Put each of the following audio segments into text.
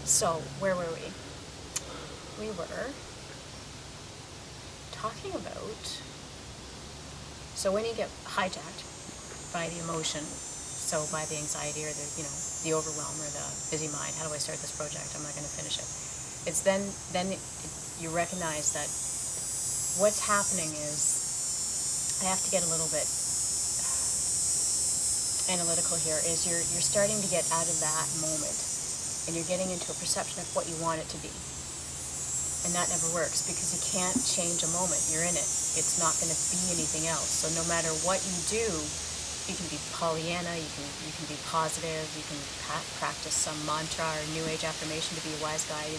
So, where were we? We were talking about, so when you get hijacked by the emotion, so by the anxiety or the overwhelm or the busy mind, how do I start this project? I'm not going to finish it. It's then you recognize that what's happening is, I have to get a little bit analytical here, is you're starting to get out of that moment and you're getting into a perception of what you want it to be. And that never works because you can't change a moment. You're in it. It's not going to be anything else. So no matter what you do, you can be Pollyanna, you can be positive, you can practice some mantra or New Age affirmation to be a wise guy,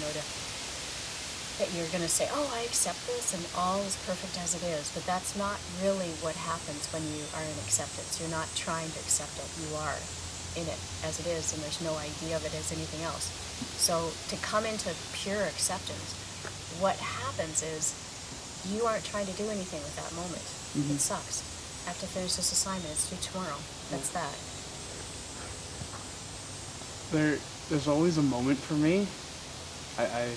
that you're going to say, oh, I accept this and all is perfect as it is. But that's not really what happens when you are in acceptance. You're not trying to accept it. You are in it as it is, and there's no idea of it as anything else. So to come into pure acceptance, what happens is you aren't trying to do anything with that moment. Mm-hmm. It sucks. I have to finish this assignment. It's due tomorrow. That's that. There's always a moment for me. I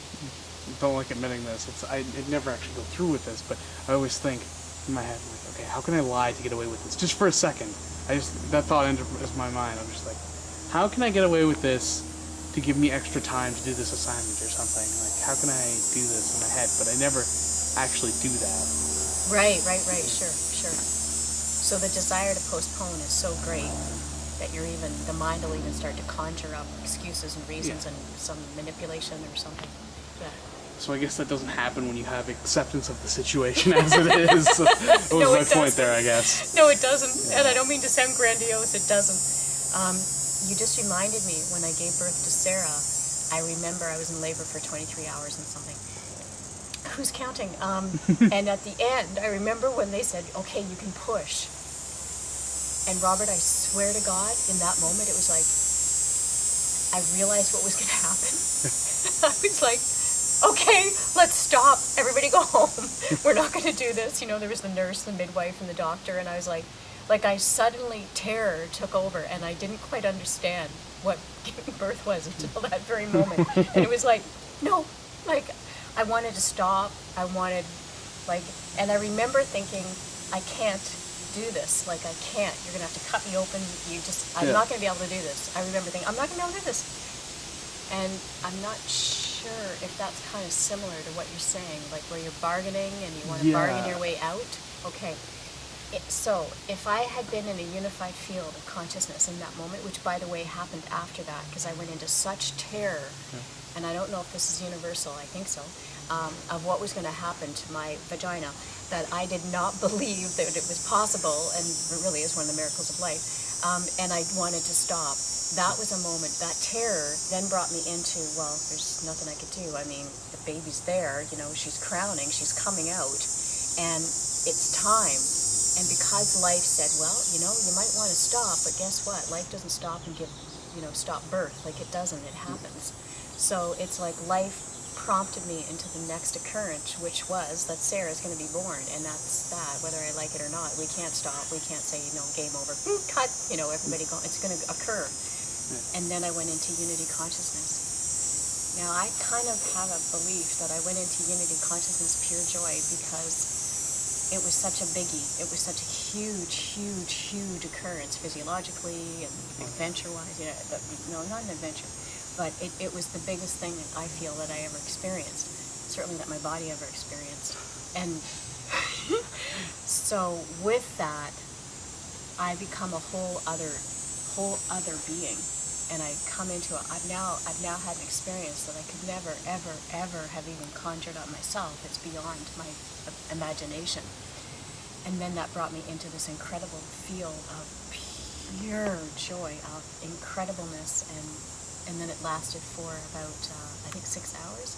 don't like admitting this. I never actually go through with this, but I always think in my head, like, okay, how can I lie to get away with this? Just for a second. That thought enters my mind. I'm just like, how can I get away with this to give me extra time to do this assignment or something? Like, how can I do this in my head? But I never actually do that. Right. Sure. So the desire to postpone is so great that the mind will even start to conjure up excuses and reasons and some manipulation or something. Yeah. So I guess that doesn't happen when you have acceptance of the situation as it is. So that was my point there, I guess. No, it doesn't. And I don't mean to sound grandiose. It doesn't. You just reminded me when I gave birth to Sarah, I remember I was in labor for 23 hours and something. Who's counting? And at the end, I remember when they said, okay, you can push. And Robert, I swear to God, in that moment, it was like, I realized what was going to happen. I was like, okay, let's stop. Everybody go home. We're not going to do this. There was the nurse, the midwife, and the doctor, and I was like I suddenly, terror took over, and I didn't quite understand what giving birth was until that very moment. And it was like, no, I wanted to stop. I wanted, and I remember thinking, I can't do this. I can't. You're going to have to cut me open. I'm not going to be able to do this. I remember thinking, I'm not going to be able to do this. And I'm not sure if that's kind of similar to what you're saying, where you're bargaining and you want to bargain your way out. Okay. So if I had been in a unified field of consciousness in that moment, which by the way happened after that, because I went into such terror, and I don't know if this is universal, I think so, of what was going to happen to my vagina, that I did not believe that it was possible, and it really is one of the miracles of life, and I wanted to stop. That was a moment, that terror then brought me into, well, there's nothing I could do. I mean, the baby's there, she's crowning, she's coming out, and it's time. And because life said, well, you might want to stop, but guess what? Life doesn't stop and stop birth. It doesn't, it happens. So it's like life prompted me into the next occurrence, which was that Sarah's going to be born, and that's that, whether I like it or not. We can't stop. We can't say, game over, cut, everybody go. It's going to occur. And then I went into unity consciousness. Now, I kind of have a belief that I went into unity consciousness pure joy because it was such a biggie. It was such a huge occurrence physiologically and adventure-wise. No, not an adventure, but it was the biggest thing that I feel that I ever experienced. Certainly that my body ever experienced. And so with that, I become a whole other being. And I come into I've now had an experience that I could never, ever have even conjured up myself. It's beyond my imagination. And then that brought me into this incredible field of pure joy, of incredibleness, and then it lasted for about, I think 6 hours.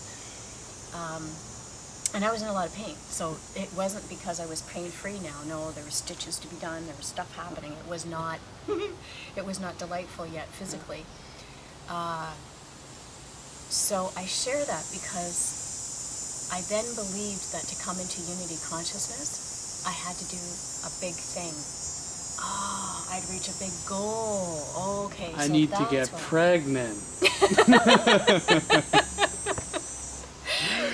And I was in a lot of pain. So it wasn't because I was pain-free now. No, there were stitches to be done. There was stuff happening. It was not delightful yet physically. So I share that because I then believed that to come into unity consciousness, I had to do a big thing Oh, I'd reach a big goal. Okay, I so need to that's get what. pregnant.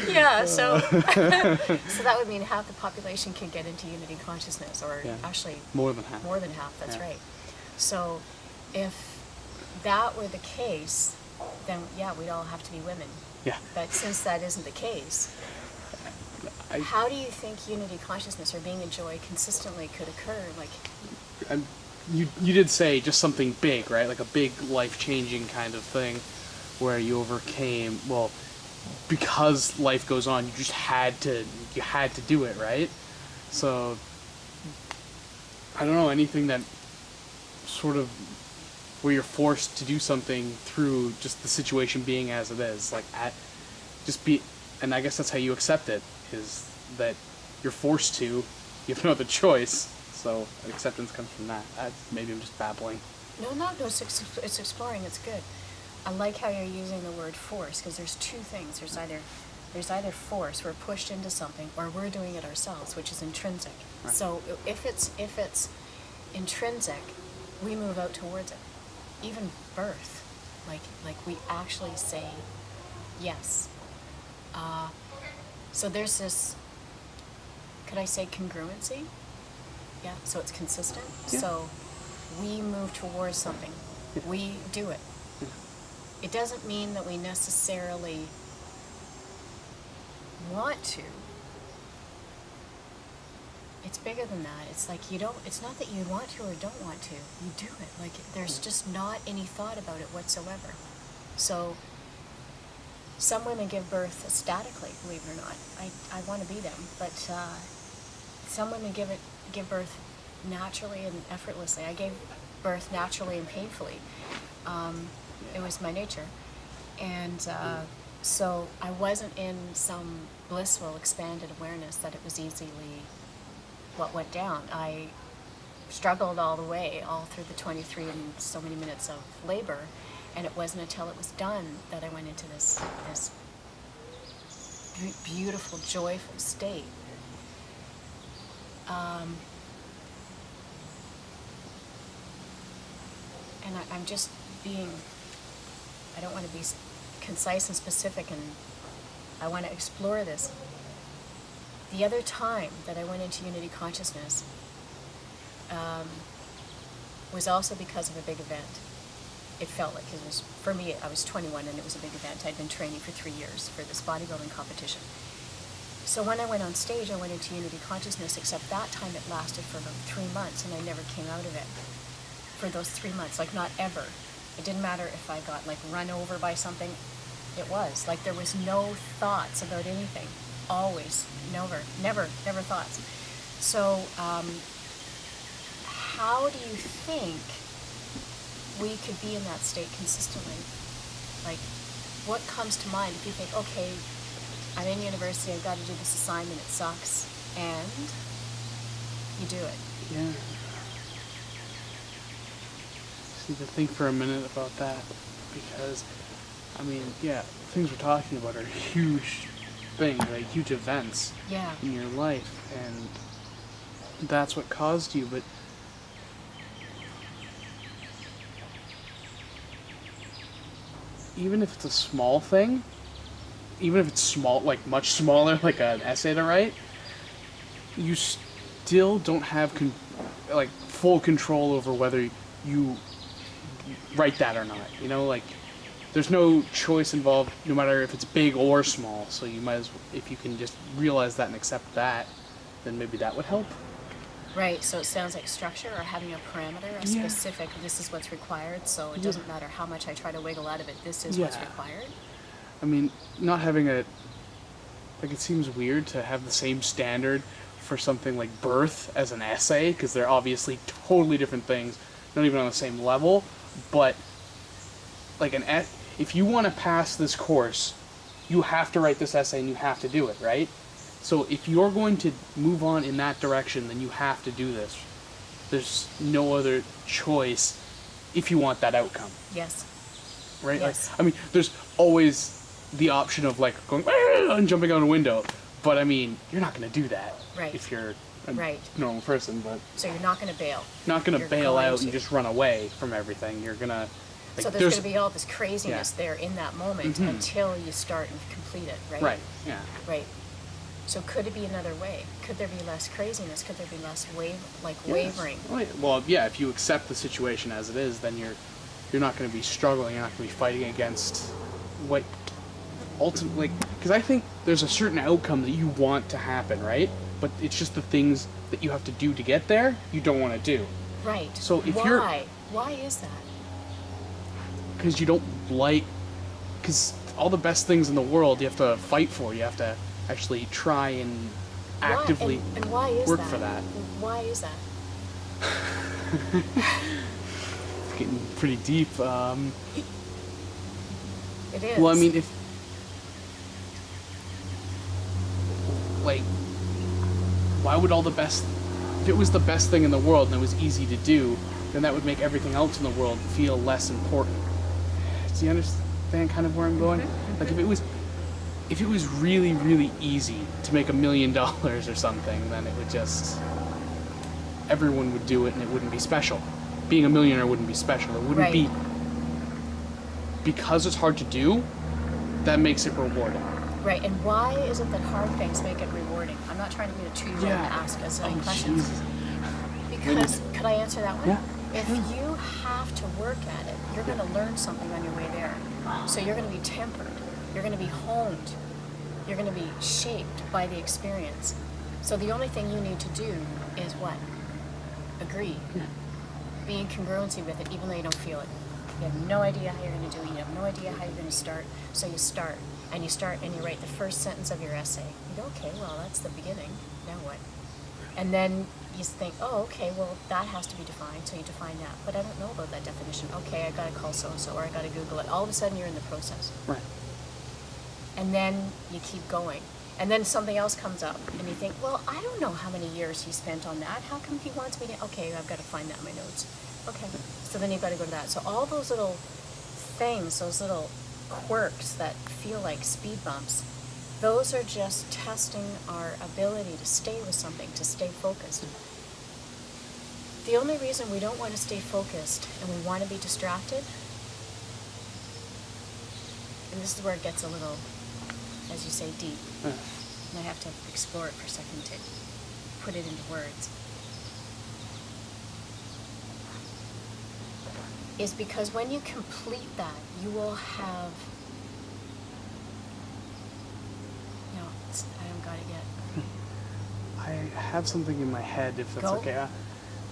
Yeah, so so that would mean half the population can get into unity consciousness, or Yeah. actually More than half. more than half. That's Yeah. right. So if that were the case, then yeah, we'd all have to be women. Yeah. But since that isn't the case, how do you think unity consciousness or being in joy consistently could occur? Like, You did say just something big, right? Like a big life-changing kind of thing where you overcame, well, because life goes on, you had to do it, right? So I don't know, anything that sort of where you're forced to do something through just the situation being as it is, like and I guess that's how you accept it, is that you're forced to, you have no other choice. So acceptance comes from that. Maybe I'm just babbling. no, it's exploring. It's good. I like how you're using the word force, because there's two things. There's either force, we're pushed into something, or we're doing it ourselves, which is intrinsic. Right. So if it's intrinsic, we move out towards it. Even birth, like we actually say yes. So there's this, could I say congruency? Yeah, so it's consistent. Yeah. So we move towards something. Yeah. We do it. Yeah. It doesn't mean that we necessarily want to. It's bigger than that. It's like it's not that you want to or don't want to. You do it. Like there's just not any thought about it whatsoever. So some women give birth statically, believe it or not. I want to be them, but some women give birth naturally and effortlessly. I gave birth naturally and painfully. It was my nature. And so I wasn't in some blissful, expanded awareness that it was easily what went down. I struggled all the way, all through the 23 and so many minutes of labor, and it wasn't until it was done that I went into this beautiful, joyful state. And I'm just being, I don't want to be concise and specific, and I want to explore this. The other time that I went into unity consciousness was also because of a big event. It felt like it was, for me, I was 21 and it was a big event. I'd been training for 3 years for this bodybuilding competition. So when I went on stage, I went into unity consciousness, except that time it lasted for about 3 months and I never came out of it for those 3 months, like not ever. It didn't matter if I got like run over by something. It was like there was no thoughts about anything. Always, never thoughts. So how do you think we could be in that state consistently? Like, what comes to mind if you think, okay, I'm in university, I've got to do this assignment, it sucks, and you do it. Yeah. Just need to think for a minute about that, because, I mean, yeah, things we're talking about are huge things, like huge events in your life, and that's what caused you, but even if it's a small thing, even if it's small, like much smaller, like an essay to write, you still don't have full control over whether you write that or not. You know, like there's no choice involved, no matter if it's big or small. So you might as well, if you can just realize that and accept that, then maybe that would help. Right, so it sounds like structure or having a parameter, a specific, this is what's required, so it doesn't matter how much I try to wiggle out of it, this is what's required. I mean, not having it seems weird to have the same standard for something like birth as an essay, because they're obviously totally different things, not even on the same level, but like if you want to pass this course, you have to write this essay and you have to do it, right? So if you're going to move on in that direction, then you have to do this. There's no other choice if you want that outcome. Yes. Right? Yes. Like, I mean, there's always the option of like going and jumping out a window, but I mean, you're not going to do that right. if you're a Right. normal person, but So you're not going to bail. not going to You're bail going out to. and just run away from everything. You're going to... So there's going to be all this craziness Yeah. there in that moment until you start and complete it, right? Right, yeah. Right. So could it be another way? Could there be less craziness? Could there be less Yes. wavering? Well, yeah, if you accept the situation as it is, then you're not going to be struggling. You're not going to be fighting against what ultimately... Because I think there's a certain outcome that you want to happen, right? But it's just the things that you have to do to get there you don't want to do. Right. So if Why? you're... Why is that? Because you don't like... Because all the best things in the world you have to fight for. You have to actually try and actively and why is work that? for that. Why is that? It's getting pretty deep. It is. Well, I mean, if why would all the best... If it was the best thing in the world and it was easy to do, then that would make everything else in the world feel less important. Do you understand kind of where I'm going? Like, if it was really, really easy to make $1 million or something, then it would just... Everyone would do it and it wouldn't be special. Being a millionaire wouldn't be special. It wouldn't be... Because it's hard to do, that makes it rewarding. Right, and why is it that hard things make it rewarding? I'm not trying to be a two-year-old and ask a zillion questions. Jesus. Because, could I answer that one? Yeah. If you have to work at it, you're going to learn something on your way there. So you're going to be tempered. You're going to be honed. You're going to be shaped by the experience. So the only thing you need to do is what? Agree. Yeah. Be in congruency with it, even though you don't feel it. You have no idea how you're going to do it. You have no idea how you're going to start. So you start, and you write the first sentence of your essay. You go, okay, well, that's the beginning. Now what? And then you think, oh, okay, well, that has to be defined, so you define that. But I don't know about that definition. Okay, I got to call so-and-so, or I got to Google it. All of a sudden, you're in the process. Right. And then you keep going. And then something else comes up, and you think, well, I don't know how many years he spent on that. How come he wants me to... Okay, I've got to find that in my notes. Okay, so then you've got to go to that. So all those little things, those little quirks that feel like speed bumps, those are just testing our ability to stay with something, to stay focused. The only reason we don't want to stay focused and we want to be distracted, and this is where it gets a little, as you say, deep, and I have to explore it for a second to put it into words, is because when you complete that, you will have... No, I haven't got it yet. I have something in my head, if that's Go. okay.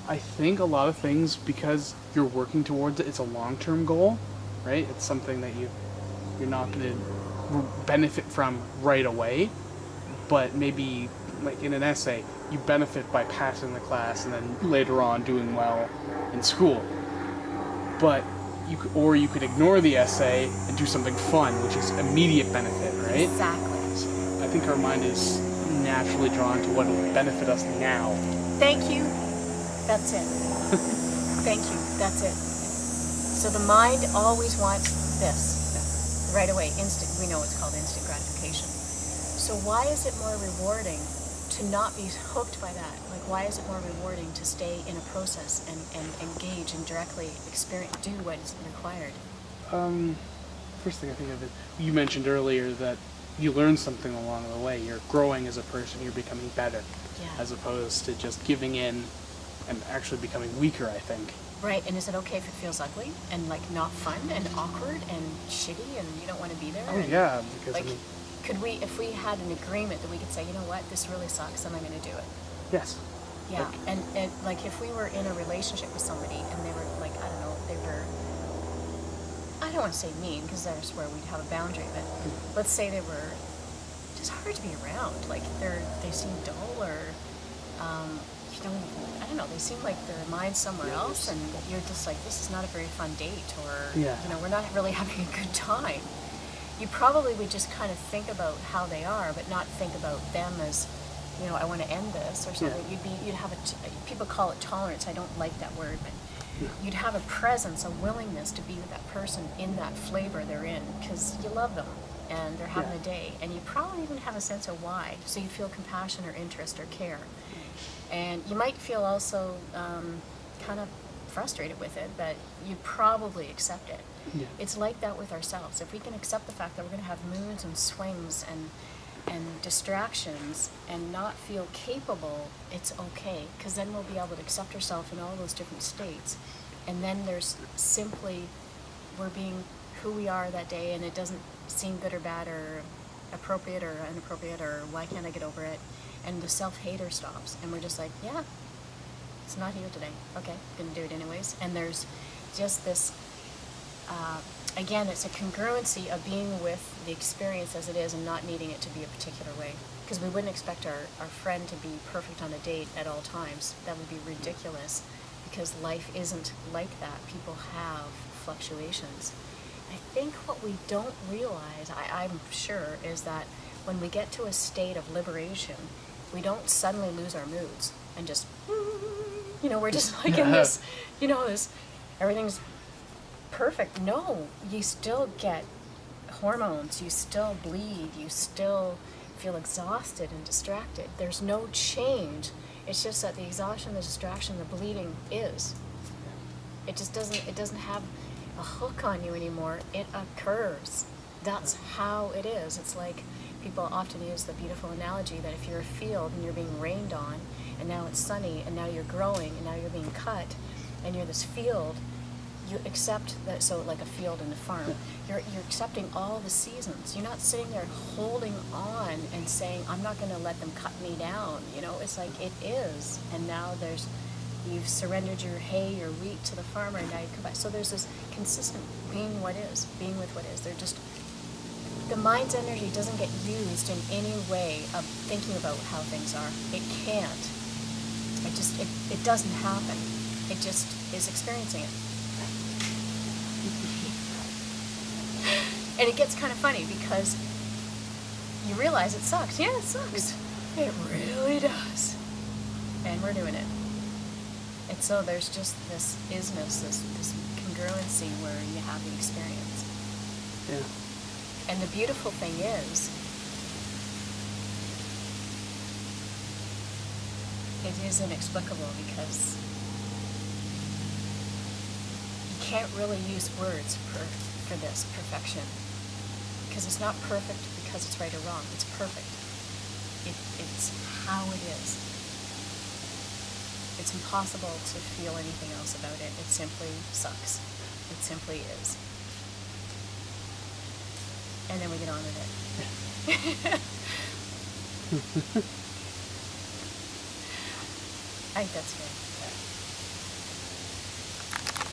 I think a lot of things, because you're working towards it, it's a long-term goal, right? It's something that you're not going to benefit from right away, but maybe, like in an essay, you benefit by passing the class and then later on doing well in school. But you could ignore the essay and do something fun, which is immediate benefit, right? Exactly. So I think our mind is naturally drawn to what will benefit us now. Thank you. That's it. Thank you. That's it. So the mind always wants this right away. Instant. We know it's called instant gratification. So why is it more rewarding to not be hooked by that? Like, why is it more rewarding to stay in a process and engage and directly experience, do what is required? First thing I think of is, you mentioned earlier that you learn something along the way. You're growing as a person. You're becoming better, as opposed to just giving in and actually becoming weaker, I think. Right, and is it okay if it feels ugly and like not fun and awkward and shitty and you don't want to be there? Oh and, yeah, because like, I mean, could we, if we had an agreement that we could say, you know what, this really sucks and I'm going to do it. yes. Yeah, and like if we were in a relationship with somebody and they were like, I don't know, they were, I don't want to say mean because that's where we'd have a boundary, but let's say they were just hard to be around. Like they seem dull or, you know, I don't know, they seem like their mind's somewhere else and you're just like, this is not a very fun date or, you know, we're not really having a good time. You probably would just kind of think about how they are, but not think about them as, you know, I want to end this or something. You'd have people call it tolerance. I don't like that word, but you'd have a presence, a willingness to be with that person in that flavor they're in because you love them and they're having a day, and you probably even have a sense of why. So you feel compassion or interest or care. And you might feel also kind of frustrated with it, but you probably accept it. Yeah. It's like that with ourselves. If we can accept the fact that we're going to have moods and swings and distractions and not feel capable, it's okay, because then we'll be able to accept ourselves in all those different states. And then there's simply, we're being who we are that day, and it doesn't seem good or bad or appropriate or inappropriate or why can't I get over it. And the self-hater stops, and we're just like, yeah, it's not here today. Okay, gonna do it anyways. And there's just this, again, it's a congruency of being with the experience as it is and not needing it to be a particular way. Because we wouldn't expect our friend to be perfect on a date at all times. That would be ridiculous, because life isn't like that. People have fluctuations. I think what we don't realize, I'm sure, is that when we get to a state of liberation, we don't suddenly lose our moods and just, we're just like in this, this, everything's perfect. No, you still get hormones, you still bleed, you still feel exhausted and distracted. There's no change. It's just that the exhaustion, the distraction, the bleeding is. It just doesn't have a hook on you anymore. It occurs. That's how it is. It's like people often use the beautiful analogy that if you're a field and you're being rained on, and now it's sunny, and now you're growing, and now you're being cut, and you're this field, you accept that. So like a field in a farm, you're accepting all the seasons. You're not sitting there holding on and saying, I'm not going to let them cut me down. It's like it is, and now you've surrendered your hay, your wheat to the farmer, and now you come back. So there's this consistent being with what is. They're just, the mind's energy doesn't get used in any way of thinking about how things are. It can't. It doesn't happen. It just is experiencing it. And it gets kind of funny because you realize it sucks. Yeah, it sucks. It really does. And we're doing it. And so there's just this isness, this congruency where you have the experience. Yeah. And the beautiful thing is, it is inexplicable because you can't really use words for this perfection. Because it's not perfect because it's right or wrong. It's perfect. It's how it is. It's impossible to feel anything else about it. It simply sucks. It simply is. And then we get on with it. I think that's good.